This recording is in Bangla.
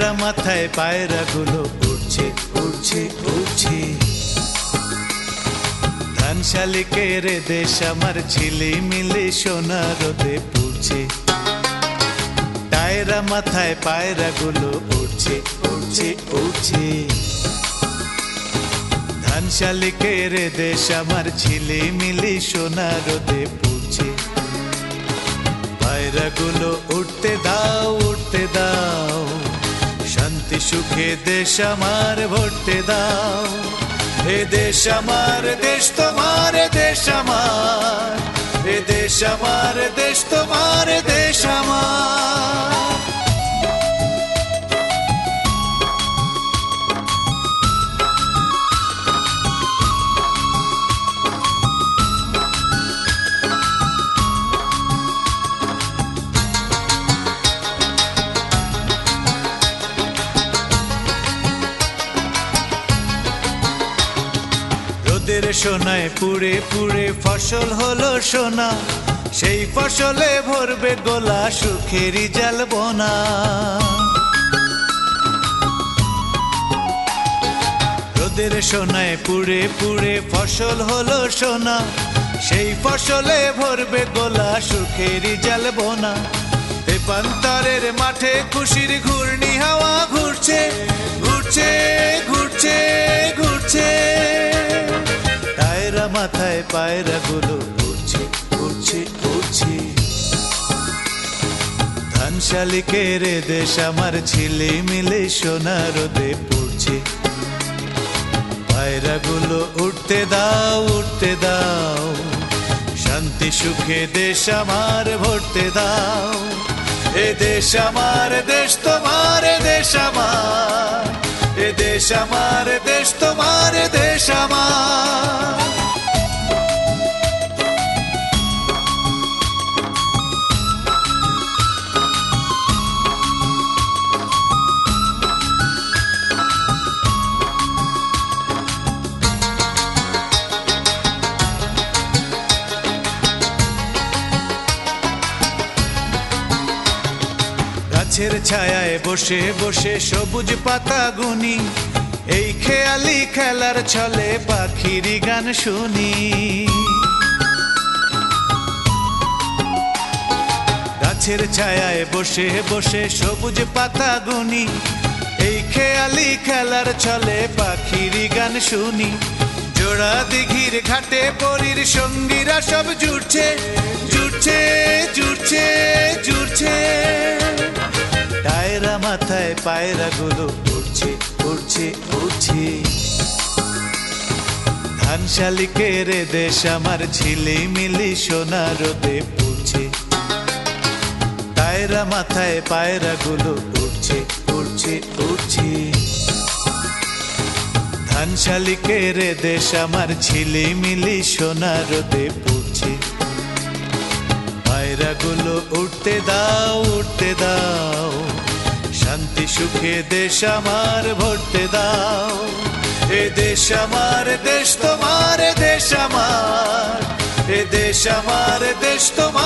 টায়রা মাথায় পায়রাগুলো উড়ছে উড়ছে উড়ছে। ধান শালিকের দেশ আমার ঝিলিমিলি সোনা রোদে পুড়ছে। টায়রা মাথায় পায়রাগুলো উড়ছে উড়ছে উড়ছে। ধান শালিকের দেশ আমার ঝিলিমিলি সোনা রোদে পুড়ছে। পায়রাগুলো উঠতে দাও উঠতে দাও, শান্তি সুখে দেশ আমার ভরতে দাও। এ দেশ আমার দেশ তোমার দেশ আমার, এ দেশ আমার দেশ তোমার দেশ আমার। রোদের সোনায় পুড়ে পুড়ে ফসল হলো সোনা, সেই ফসলে ভরবে গোলা সুখেরই জ্বালবনা। রোদের সোনায় পুড়ে পুড়ে ফসল হলো সোনা, সেই ফসলে ভরবে গোলা সুখেরই জ্বালবনা। দেবান্তরের মাঠে খুশির ঘূর্ণি হাওয়া ঘুরছে ঘুরছে ঘুরছে ঘুরছে। টায়রা মাথায় পায়রাগুলো উড়ছে উড়ছে উড়ছে। ধান শালিকের দেশ আমার ঝিলিমিলি সোনা রোদে পুড়ছে। পায়রাগুলো উঠতে দাও উঠতে দাও, শান্তি সুখে দেশ আমার ভরতে দাও। এ দেশ আমার দেশ তোমার দেশ আমার, এ দেশ আমার দেশ তোমার দেশ আমার। গাছের ছায়ায় বসে বসে সবুজ পাতা গুনি, এই খেয়ালি খেলার ছলে পাখিরি গান শুনি। গাছের ছায়ায় বসে বসে সবুজ পাতা গুনি, এই খেয়ালি খেলার ছলে পাখিরি গান শুনি। জোড়া দিঘির ঘাটে পরীর সঙ্গীরা সব জুটছে জুটছে জুটছে জুটছে। টায়রা মাথায় পায়রাগুলো উড়ছে উড়ছে উড়ছে। ধান শালিকের দেশ আমার ঝিলিমিলি সোনা রোদে পুড়ছে। টায়রা মাথায় পায়রাগুলো উড়ছে উড়ছে উড়ছে। ধান শালিকের দেশ আমার ঝিলিমিলি সোনা রোদে পুড়ছে। পায়রাগুলো উঠতে দাও উঠতে দাও, শান্তি সুখে দেশ আমার ভরতে দাও। এ দেশ আমার দেশ তোমার দেশ আমার, এ দেশ আমার দেশ তোমার।